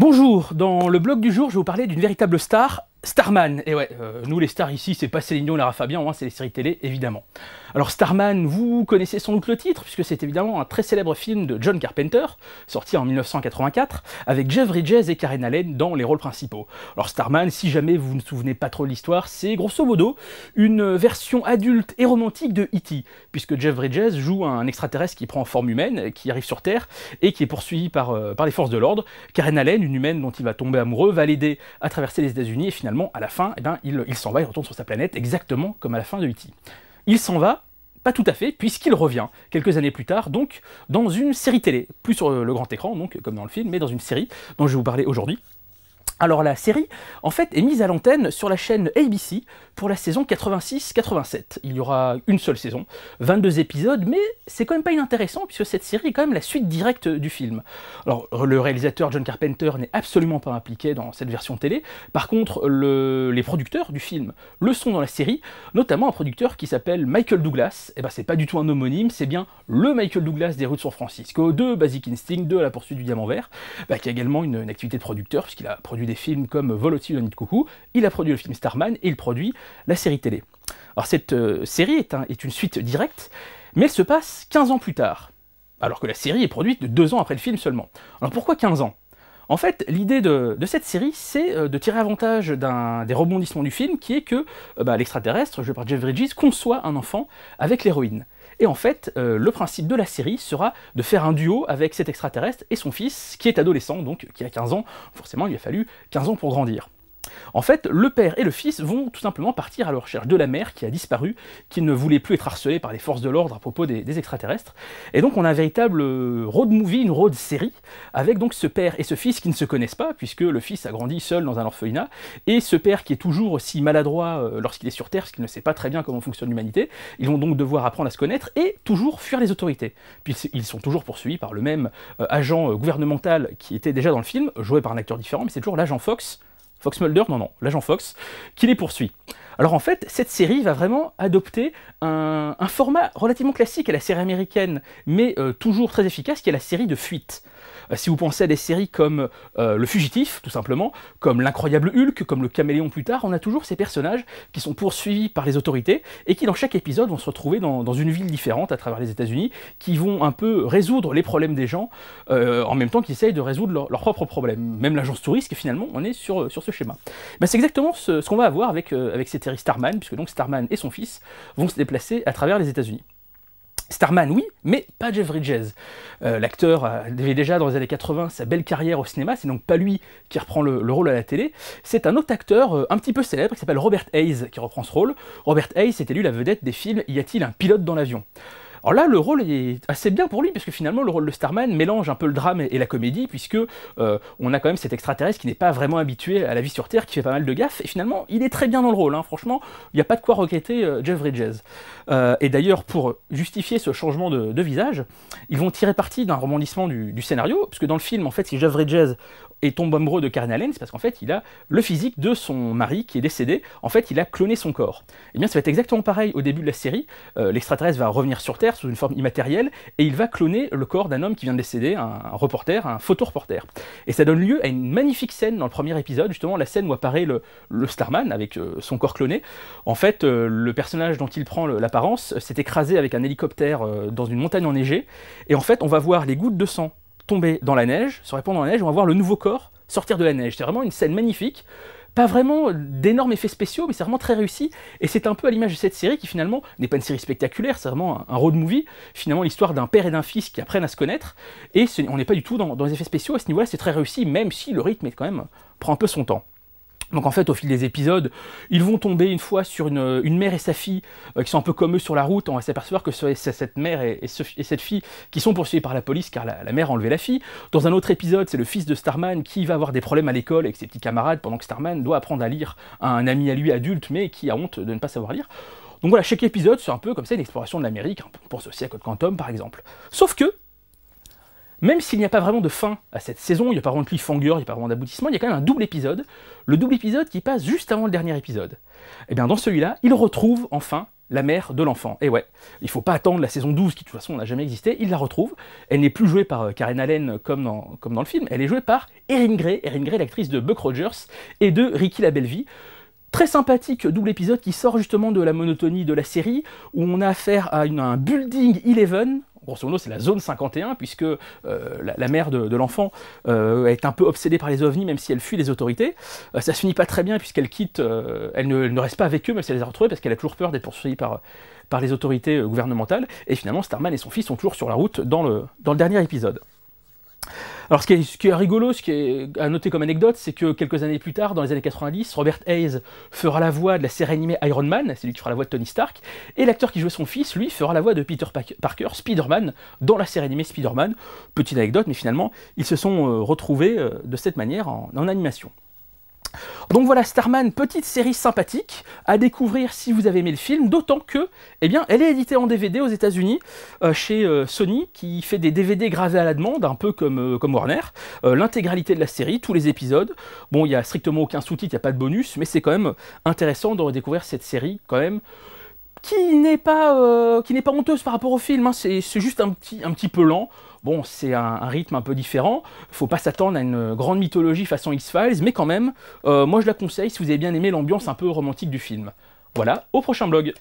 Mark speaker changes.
Speaker 1: Bonjour, dans le blog du jour, je vais vous parler d'une véritable star, Starman. Et ouais, nous les stars ici, c'est pas Céline Dion, Lara Fabian, hein, c'est les séries télé, évidemment. Alors Starman, vous connaissez sans doute le titre, puisque c'est évidemment un très célèbre film de John Carpenter, sorti en 1984, avec Jeff Bridges et Karen Allen dans les rôles principaux. Alors Starman, si jamais vous ne vous souvenez pas trop de l'histoire, c'est grosso modo une version adulte et romantique de E.T., puisque Jeff Bridges joue un extraterrestre qui prend forme humaine, qui arrive sur Terre, et qui est poursuivi par les forces de l'ordre. Karen Allen, une humaine dont il va tomber amoureux, va l'aider à traverser les États-Unis, et finalement, à la fin, il s'en va, il retourne sur sa planète, exactement comme à la fin de E.T. Il s'en va, pas tout à fait, puisqu'il revient, quelques années plus tard, donc, dans une série télé, plus sur le grand écran, donc, comme dans le film, mais dans une série dont je vais vous parler aujourd'hui. Alors la série, en fait, est mise à l'antenne sur la chaîne ABC pour la saison 86-87. Il y aura une seule saison, 22 épisodes, mais c'est quand même pas inintéressant, puisque cette série est quand même la suite directe du film. Alors, le réalisateur John Carpenter n'est absolument pas impliqué dans cette version télé. Par contre, les producteurs du film le sont dans la série, notamment un producteur qui s'appelle Michael Douglas. Et ben, c'est pas du tout un homonyme, c'est bien le Michael Douglas des Rues de San Francisco, de Basic Instinct, de La Poursuite du Diamant Vert, qui a également une activité de producteur, puisqu'il a produit des films comme Vol au-dessus d'un nid de coucou, il a produit le film Starman, et il produit la série télé. Alors cette série est une suite directe, mais elle se passe 15 ans plus tard, alors que la série est produite 2 ans après le film seulement. Alors pourquoi 15 ans ? En fait, l'idée de cette série, c'est de tirer avantage des rebondissements du film, qui est que l'extraterrestre, joué par Jeff Bridges, conçoit un enfant avec l'héroïne. Et en fait, le principe de la série sera de faire un duo avec cet extraterrestre et son fils, qui est adolescent, donc qui a 15 ans. Forcément, il a fallu 15 ans pour grandir. En fait, le père et le fils vont tout simplement partir à la recherche de la mère qui a disparu, qui ne voulait plus être harcelée par les forces de l'ordre à propos des extraterrestres. Et donc on a un véritable road movie, une road série, avec donc ce père et ce fils qui ne se connaissent pas, puisque le fils a grandi seul dans un orphelinat, et ce père qui est toujours aussi maladroit lorsqu'il est sur Terre, parce qu'il ne sait pas très bien comment fonctionne l'humanité. Ils vont donc devoir apprendre à se connaître et toujours fuir les autorités. Puis ils sont toujours poursuivis par le même agent gouvernemental qui était déjà dans le film, joué par un acteur différent, mais c'est toujours l'agent Fox Mulder, non, l'agent Fox, qui les poursuit. Alors en fait, cette série va vraiment adopter un format relativement classique à la série américaine, mais toujours très efficace, qui est la série de fuite. Si vous pensez à des séries comme Le Fugitif, tout simplement, comme L'Incroyable Hulk, comme Le Caméléon plus tard, on a toujours ces personnages qui sont poursuivis par les autorités et qui dans chaque épisode vont se retrouver dans une ville différente à travers les États-Unis, qui vont un peu résoudre les problèmes des gens, en même temps qu'ils essayent de résoudre leurs propres problèmes. Même l'agence touriste, finalement, on est sur ce schéma. Ben, c'est exactement ce qu'on va avoir avec cette série Starman, puisque donc Starman et son fils vont se déplacer à travers les États-Unis. Starman, oui, mais pas Jeff Bridges. L'acteur avait déjà dans les années 80 sa belle carrière au cinéma, c'est donc pas lui qui reprend le rôle à la télé, c'est un autre acteur un petit peu célèbre qui s'appelle Robert Hays qui reprend ce rôle. Robert Hays, c'était lui la vedette des films Y a-t-il un pilote dans l'avion ? Alors là, le rôle est assez bien pour lui, parce que finalement, le rôle de Starman mélange un peu le drame et la comédie, puisque on a quand même cet extraterrestre qui n'est pas vraiment habitué à la vie sur Terre, qui fait pas mal de gaffes, et finalement, il est très bien dans le rôle, hein. Franchement, il n'y a pas de quoi regretter Jeff Bridges. Et d'ailleurs, pour justifier ce changement de visage, ils vont tirer parti d'un rebondissement du scénario, parce que dans le film, en fait, si Jeff Bridges tombe amoureux de Karen Allen, c'est parce qu'en fait, il a le physique de son mari qui est décédé. En fait, il a cloné son corps. Et bien, ça va être exactement pareil au début de la série. L'extraterrestre va revenir sur Terre sous une forme immatérielle et il va cloner le corps d'un homme qui vient de décéder, un reporter, un photoreporter. Et ça donne lieu à une magnifique scène dans le premier épisode, justement la scène où apparaît le Starman avec son corps cloné. En fait, le personnage dont il prend l'apparence s'est écrasé avec un hélicoptère dans une montagne enneigée. Et en fait, on va voir les gouttes de sang tomber dans la neige, se répandre dans la neige, on va voir le nouveau corps sortir de la neige. C'est vraiment une scène magnifique, pas vraiment d'énormes effets spéciaux, mais c'est vraiment très réussi, et c'est un peu à l'image de cette série qui finalement n'est pas une série spectaculaire, c'est vraiment un road movie, finalement l'histoire d'un père et d'un fils qui apprennent à se connaître, et on n'est pas du tout dans les effets spéciaux, à ce niveau-là c'est très réussi, même si le rythme est quand même, prend un peu son temps. Donc en fait, au fil des épisodes, ils vont tomber une fois sur une mère et sa fille qui sont un peu comme eux sur la route. On va s'apercevoir que c'est cette mère et cette fille qui sont poursuivis par la police car la mère a enlevé la fille. Dans un autre épisode, c'est le fils de Starman qui va avoir des problèmes à l'école avec ses petits camarades pendant que Starman doit apprendre à lire à un ami à lui adulte mais qui a honte de ne pas savoir lire. Donc voilà, chaque épisode, c'est un peu comme ça une exploration de l'Amérique. On pense aussi à Code Quantum par exemple. Sauf que, même s'il n'y a pas vraiment de fin à cette saison, il n'y a pas vraiment de cliffhanger, il n'y a pas vraiment d'aboutissement, il y a quand même un double épisode, le double épisode qui passe juste avant le dernier épisode. Et bien dans celui-là, il retrouve enfin la mère de l'enfant. Et ouais, il faut pas attendre la saison 12, qui de toute façon n'a jamais existé, il la retrouve. Elle n'est plus jouée par Karen Allen comme dans le film, elle est jouée par Erin Grey, l'actrice de Buck Rogers et de Ricky la Belle-Vie. Très sympathique double épisode qui sort justement de la monotonie de la série, où on a affaire à un Building 11, grosso modo c'est la zone 51, puisque la mère de l'enfant est un peu obsédée par les ovnis, même si elle fuit les autorités. Ça se finit pas très bien, puisqu'elle quitte, elle ne reste pas avec eux, même si elle les a retrouvés, parce qu'elle a toujours peur d'être poursuivie par les autorités gouvernementales, et finalement Starman et son fils sont toujours sur la route dans le dernier épisode. Alors ce qui est rigolo, ce qui est à noter comme anecdote, c'est que quelques années plus tard, dans les années 90, Robert Hayes fera la voix de la série animée Iron Man, c'est lui qui fera la voix de Tony Stark, et l'acteur qui jouait son fils, lui, fera la voix de Peter Parker, Spider-Man, dans la série animée Spider-Man. Petite anecdote, mais finalement, ils se sont retrouvés de cette manière en animation. Donc voilà, Starman, petite série sympathique à découvrir si vous avez aimé le film, d'autant que, eh bien, elle est éditée en DVD aux États-Unis chez Sony, qui fait des DVD gravés à la demande, un peu comme Warner. L'intégralité de la série, tous les épisodes. Bon, il n'y a strictement aucun sous-titre, il n'y a pas de bonus, mais c'est quand même intéressant de redécouvrir cette série, quand même, qui n'est pas honteuse par rapport au film, hein. C'est juste un petit peu lent. Bon, c'est un rythme un peu différent, faut pas s'attendre à une grande mythologie façon X-Files, mais quand même, moi je la conseille si vous avez bien aimé l'ambiance un peu romantique du film. Voilà, au prochain blog.